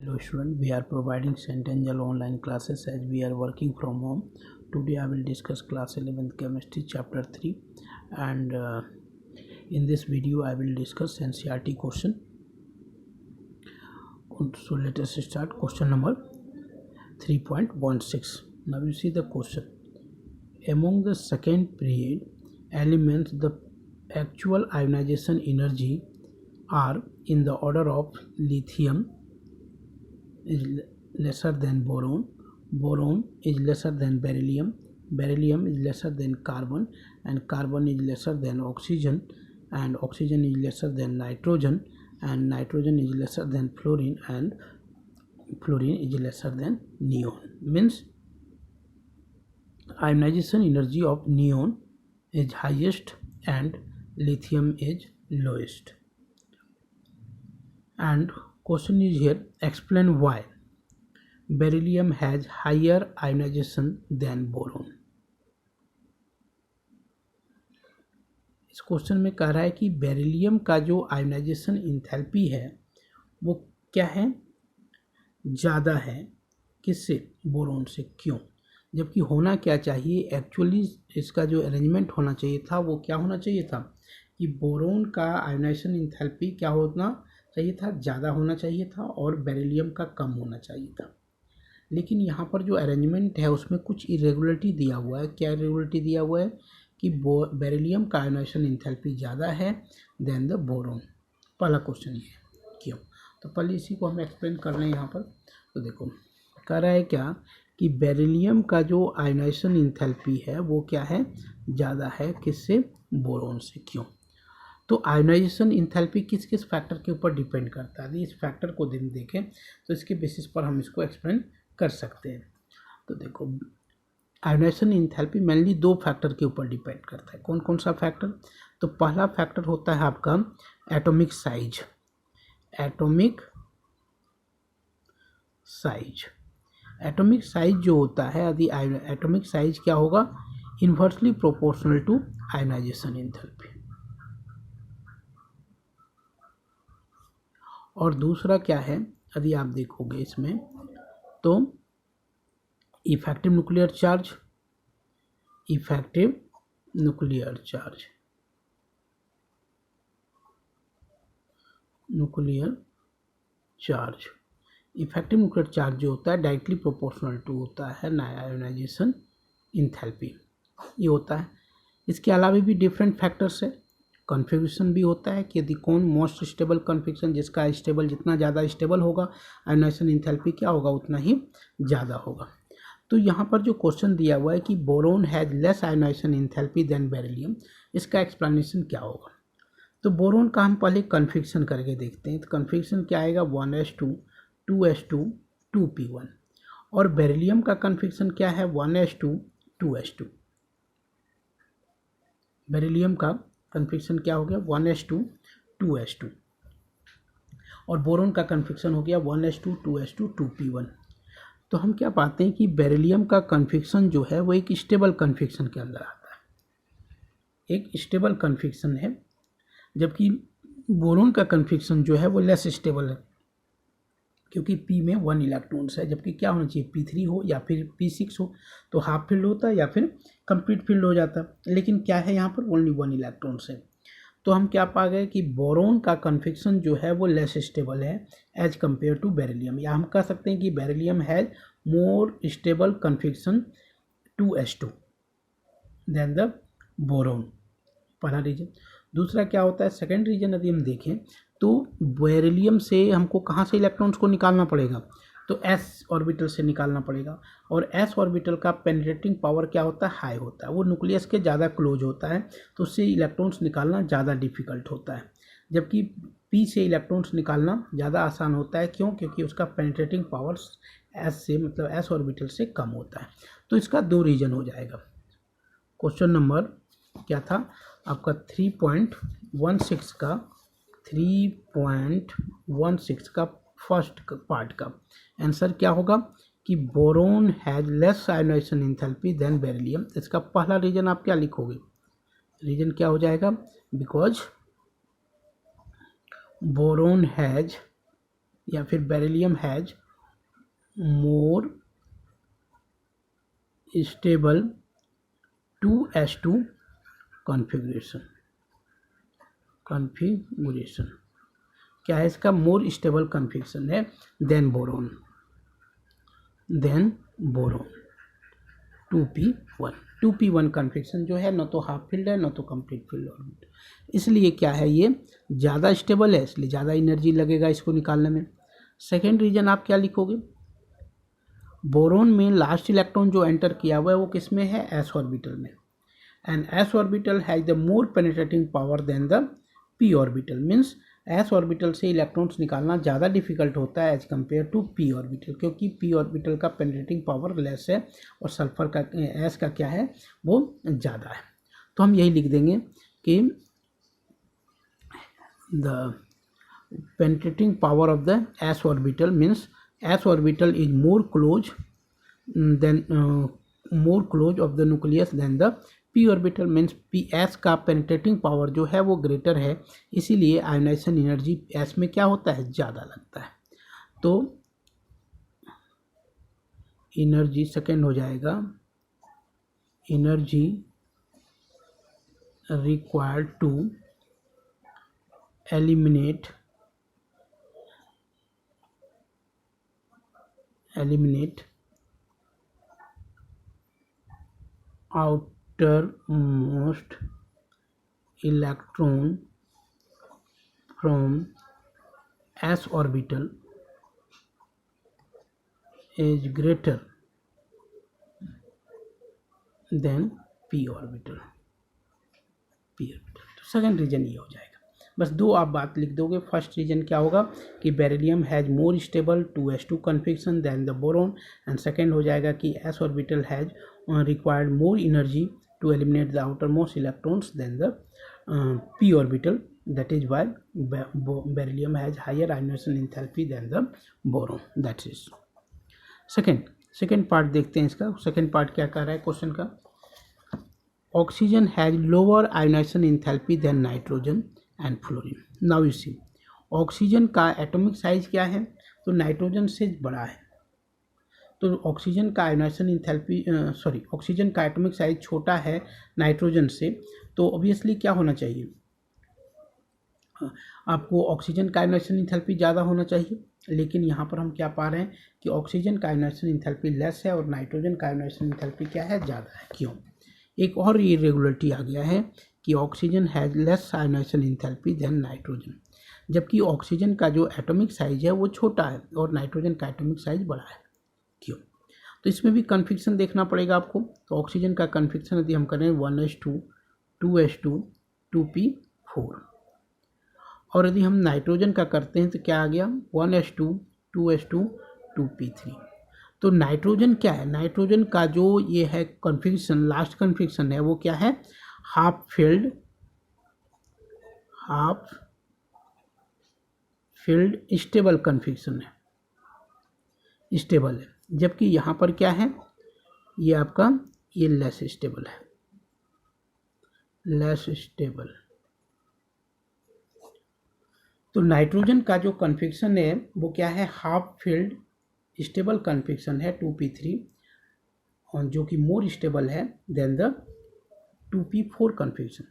Hello student, we are providing Centennial online classes as we are working from home. Today I will discuss class 11th chemistry chapter 3 and in this video I will discuss NCERT question. So let us start question number 3.16. Now you see the question. Among the second period elements, the actual ionization energy are in the order of lithium is lesser than boron, boron is lesser than beryllium, beryllium is lesser than carbon, and carbon is lesser than oxygen, and oxygen is lesser than nitrogen, and nitrogen is lesser than fluorine, and fluorine is lesser than neon. Means ionization energy of neon is highest and lithium is lowest. And question is here, explain why beryllium has higher ionization than boron. इस question में कह रहा है कि beryllium का जो ionisation enthalpy है वो क्या है, ज़्यादा है किससे, बोरोन से। क्यों? जबकि होना क्या चाहिए, एक्चुअली इसका जो अरेंजमेंट होना चाहिए था वो क्या होना चाहिए था कि बोरोन का आयोनाइजेशन इंथैल्पी क्या होना चाहिए था, ज़्यादा होना चाहिए था, और बेरिलियम का कम होना चाहिए था। लेकिन यहाँ पर जो अरेंजमेंट है उसमें कुछ इरेगुलरिटी दिया हुआ है। क्या इरेगुलरिटी दिया हुआ है कि बेरिलियम का आयोनाइजेशन इंथैल्पी ज़्यादा है देन द बोरोन। पहला क्वेश्चन ये है, क्यों? तो पहले इसी को हम एक्सप्लेन कर रहे हैं यहाँ पर। तो देखो कह रहा है क्या कि बेरिलियम का जो आयोनाइजेशन इंथैल्पी है वो क्या है, ज़्यादा है किससे, बोरोन से। क्यों? तो आयोनाइजेशन इंथैल्पी किस किस फैक्टर के ऊपर डिपेंड करता है, इस फैक्टर को देखें तो इसके बेसिस पर हम इसको एक्सप्लेन कर सकते हैं। तो देखो आयोनाइजेशन इंथैल्पी मेनली दो फैक्टर के ऊपर डिपेंड करता है। कौन कौन सा फैक्टर? तो पहला फैक्टर होता है आपका atomic size. Atomic size, atomic size जो होता है, यदि एटॉमिक साइज क्या होगा, inversely proportional to ionization enthalpy. और दूसरा क्या है, यदि आप देखोगे इसमें तो effective nuclear charge, effective nuclear charge, nuclear charge, effective nuclear charge जो होता है डायरेक्टली प्रोपोर्शनल टू होता है आयोनाइजेशन इंथैल्पी, ये होता है। इसके अलावा भी डिफरेंट फैक्टर्स है। कॉन्फ़िगरेशन भी होता है कि यदि कौन मोस्ट स्टेबल कॉन्फ़िगरेशन, जिसका स्टेबल जितना ज़्यादा स्टेबल होगा आयोनाइजेशन इंथैल्पी क्या होगा उतना ही ज़्यादा होगा। तो यहाँ पर जो क्वेश्चन दिया हुआ है कि boron has less ionization enthalpy than beryllium, इसका एक्सप्लेनेशन क्या होगा। तो बोरोन का हम पहले कॉन्फ़िगरेशन करके देखते हैं। तो कॉन्फ़िगरेशन क्या आएगा, 1s2 2s2 2p1, और बेरिलियम का कॉन्फ़िगरेशन क्या है, 1s2 2s2। बेरिलियम का कॉन्फ़िगरेशन क्या हो गया, 1s2 2s2, और बोरोन का कॉन्फ़िगरेशन हो गया 1s2 2s2 2p1। तो हम क्या पाते हैं कि बेरिलियम का कॉन्फ़िगरेशन जो है वो एक स्टेबल कॉन्फ़िगरेशन के अंदर आता है, एक स्टेबल कॉन्फ़िगरेशन है, जबकि बोरोन का कॉन्फ़िगरेशन जो है वो लेस स्टेबल है, क्योंकि P में 1 इलेक्ट्रॉन्स है, जबकि क्या होना चाहिए, P3 हो या फिर P6 हो तो हाफ फील्ड होता है या फिर कंप्लीट फील्ड हो जाता है। लेकिन क्या है यहाँ पर ओनली 1 इलेक्ट्रॉन्स है। तो हम क्या पा गए कि बोरोन का कॉन्फ़िगरेशन जो है वो लेस स्टेबल है एज कम्पेयर टू बेरिलियम, या हम कह सकते हैं कि beryllium has more stable configuration 2s2 than the boron. पहला रीजन। दूसरा क्या होता है, सेकेंड रीजन यदि हम देखें तो बेरिलियम से हमको कहाँ से इलेक्ट्रॉन्स को निकालना पड़ेगा, तो s ऑर्बिटल से निकालना पड़ेगा, और s ऑर्बिटल का पेनिट्रेटिंग पावर क्या होता है, हाई होता है, वो न्यूक्लियस के ज़्यादा क्लोज होता है, तो उससे इलेक्ट्रॉन्स निकालना ज़्यादा डिफिकल्ट होता है। जबकि p से इलेक्ट्रॉन्स निकालना ज़्यादा आसान होता है। क्यों? क्योंकि उसका पेनिट्रेटिंग पावर s से मतलब s ऑर्बिटल से कम होता है। तो इसका दो रीजन हो जाएगा। क्वेश्चन नंबर क्या था आपका 3.16 का फर्स्ट पार्ट का आंसर क्या होगा कि boron has less ionization enthalpy than beryllium. इसका पहला रीजन आप क्या लिखोगे, रीजन क्या हो जाएगा, बिकॉज बोरोन हैज या फिर beryllium has more stable 2s2 configuration. क्या है इसका? मोर स्टेबल कॉन्फ़िगरेशन है देन बोरोन 2p1 कॉन्फ़िगरेशन जो है, न तो हाफ फील्ड है न तो कंप्लीट फील्ड ऑर्बिट, इसलिए क्या है ये ज़्यादा स्टेबल है, इसलिए ज़्यादा एनर्जी लगेगा इसको निकालने में। सेकेंड रीजन आप क्या लिखोगे? बोरोन में लास्ट इलेक्ट्रॉन जो एंटर किया हुआ है वो किस में है? एस ऑर्बिटल में। And S orbital has the more penetrating power than the P orbital, means S orbital से इलेक्ट्रॉन्स निकालना ज़्यादा डिफिकल्ट होता है as compare to P orbital, क्योंकि पी ऑर्बिटल का पेनिट्रेटिंग पावर लेस है और सल्फर का एस का क्या है वो ज़्यादा है। तो हम यही लिख देंगे कि the penetrating power of the s orbital means s orbital is more close of the nucleus than the p orbital, means s का penetrating power जो है वो ग्रेटर है, इसीलिए आयोनाइजेशन एनर्जी s में क्या होता है? ज़्यादा लगता है। तो एनर्जी सेकेंड हो जाएगा, energy required to eliminate outermost electron from s orbital is greater than p orbital। तो सेकेंड रीजन ये हो जाएगा। बस दो आप बात लिख दोगे। फर्स्ट रीजन क्या होगा कि beryllium has more stable 2s2 configuration than the boron, and second हो जाएगा कि s orbital has required more energy to eliminate the outermost electrons than the p orbital, that is why beryllium has higher ionization enthalpy than the boron, that's is second part देखते हैं इसका। Second part क्या कर रहा है question का? Oxygen has lower ionization enthalpy than nitrogen and fluorine. Now you see, oxygen का atomic size क्या है? तो नाइट्रोजन से बड़ा है, तो ऑक्सीजन का आयोनाइजेशन एंथैल्पी ऑक्सीजन का एटॉमिक साइज छोटा है नाइट्रोजन से, तो ऑब्वियसली क्या होना चाहिए? आपको ऑक्सीजन का आयोनाइजेशन एंथैल्पी ज़्यादा होना चाहिए, लेकिन यहाँ पर हम क्या पा रहे हैं कि ऑक्सीजन का आयोनाइजेशन एंथैल्पी लेस है और नाइट्रोजन का आयोनाइजेशन एंथैल्पी क्या है? ज़्यादा है। क्यों? एक और इरेगुलरिटी आ गया है कि oxygen has less ionization enthalpy than nitrogen, जबकि ऑक्सीजन का जो एटॉमिक साइज है वो छोटा है और नाइट्रोजन का एटॉमिक साइज बड़ा है। क्यों? तो इसमें भी कन्फिक्शन देखना पड़ेगा आपको। तो ऑक्सीजन का कन्फिक्शन यदि हम करें 1s2 2s2 2p4, और यदि हम नाइट्रोजन का करते हैं तो क्या आ गया? 1s2 2s2 2p3। तो नाइट्रोजन क्या है? नाइट्रोजन का जो ये है कन्फिक्शन, लास्ट कन्फिक्शन है वो क्या है? हाफ फील्ड स्टेबल कन्फिक्शन है, स्टेबल है, जबकि यहाँ पर क्या है? ये आपका ये लेस स्टेबल है, लेस स्टेबल। तो नाइट्रोजन का जो कन्फिक्शन है वो क्या है? हाफ फील्ड स्टेबल कन्फिक्शन है 2p3, और जो कि मोर स्टेबल है देन द 2p4 कन्फिक्शन।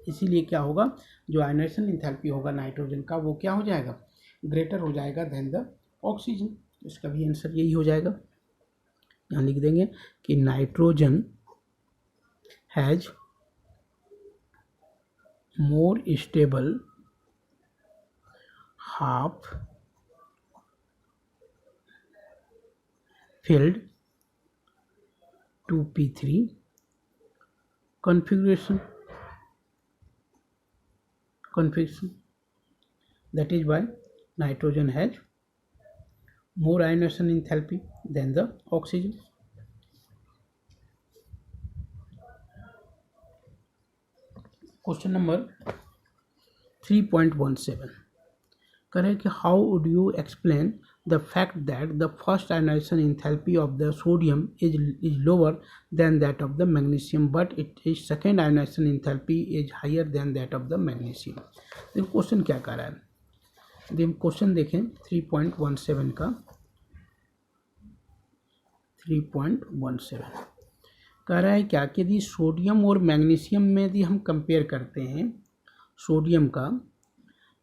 इसीलिए क्या होगा? जो आयोनाइजेशन एंथैल्पी होगा नाइट्रोजन का वो क्या हो जाएगा? ग्रेटर हो जाएगा देन द ऑक्सीजन। इसका भी आंसर यही हो जाएगा। यहाँ लिख देंगे कि nitrogen has more stable half filled 2p3 configuration, that is why nitrogen has more ionization enthalpy than the oxygen. Question number 3.17 करें कि how would you explain the fact that the first ionization enthalpy of the sodium is lower than that of the magnesium, but its second ionization enthalpy is higher than that of the magnesium. तो question क्या कर रहा है यदि हम question देखें 3.17 का 3.17 कह रहा है क्या कि यदि सोडियम और मैग्नीशियम में यदि हम कंपेयर करते हैं सोडियम का,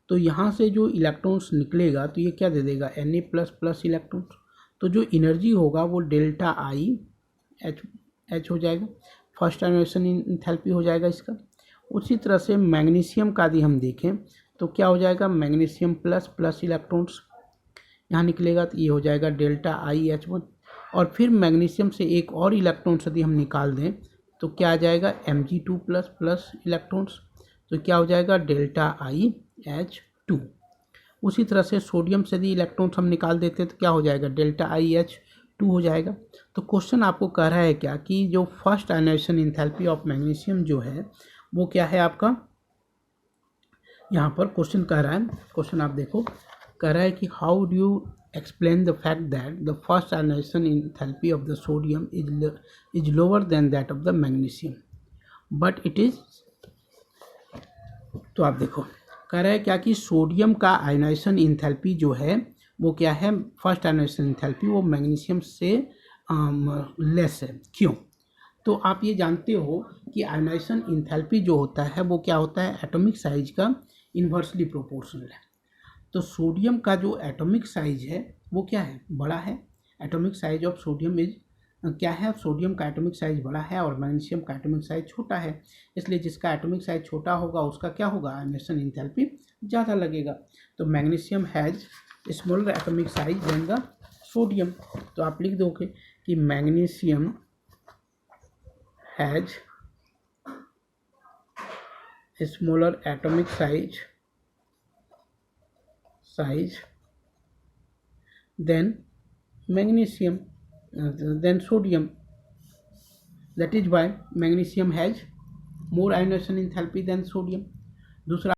तो यहाँ से जो इलेक्ट्रॉन्स निकलेगा तो ये क्या दे देगा, Na++ इलेक्ट्रॉन्स। तो जो एनर्जी होगा वो डेल्टा आई एच हो जाएगा, फर्स्ट आयोनाइजेशन इंथैल्पी हो जाएगा इसका। उसी तरह से मैग्नीशियम का यदि हम देखें तो क्या हो जाएगा, मैग्नीशियम++ इलेक्ट्रॉन्स यहाँ निकलेगा तो ये हो जाएगा डेल्टा आई H1। और फिर मैग्नीशियम से एक और इलेक्ट्रॉन्स यदि हम निकाल दें तो क्या आ जाएगा, Mg2++ इलेक्ट्रॉन्स, तो क्या हो जाएगा डेल्टा आई H2। उसी तरह से सोडियम से यदि इलेक्ट्रॉन्स हम निकाल देते तो क्या हो जाएगा, डेल्टा आई H2 हो जाएगा। तो क्वेश्चन आपको कह रहा है क्या कि जो first ionization enthalpy of magnesium जो है वो क्या है आपका, यहाँ पर क्वेश्चन कह रहा है, क्वेश्चन आप देखो, कह रहा है कि how do you explain the fact that the first ionization enthalpy of the sodium is lower than that of the magnesium but it is। तो आप देखो कह रहा है क्या कि सोडियम का आयनाइजेशन इंथैल्पी जो है वो क्या है, फर्स्ट आयनाइजेशन इंथैल्पी वो मैग्नीशियम से लेस है। क्यों, तो आप ये जानते हो कि आयनाइजेशन इंथैल्पी जो होता है वो क्या होता है, एटॉमिक साइज का इन्वर्सली प्रोपोर्शनल है। तो सोडियम का जो एटॉमिक साइज है वो क्या है, बड़ा है। Atomic size of sodium is क्या है, सोडियम का एटॉमिक साइज बड़ा है और मैग्नीशियम का एटॉमिक साइज छोटा है। इसलिए जिसका एटॉमिक साइज छोटा होगा उसका क्या होगा, आयनाइजेशन इंथैल्पी ज़्यादा लगेगा। तो magnesium has smaller atomic size than the sodium. तो आप लिख दोगे कि magnesium has smaller atomic size then magnesium then sodium, that is why magnesium has more ionization enthalpy than sodium। दूसरा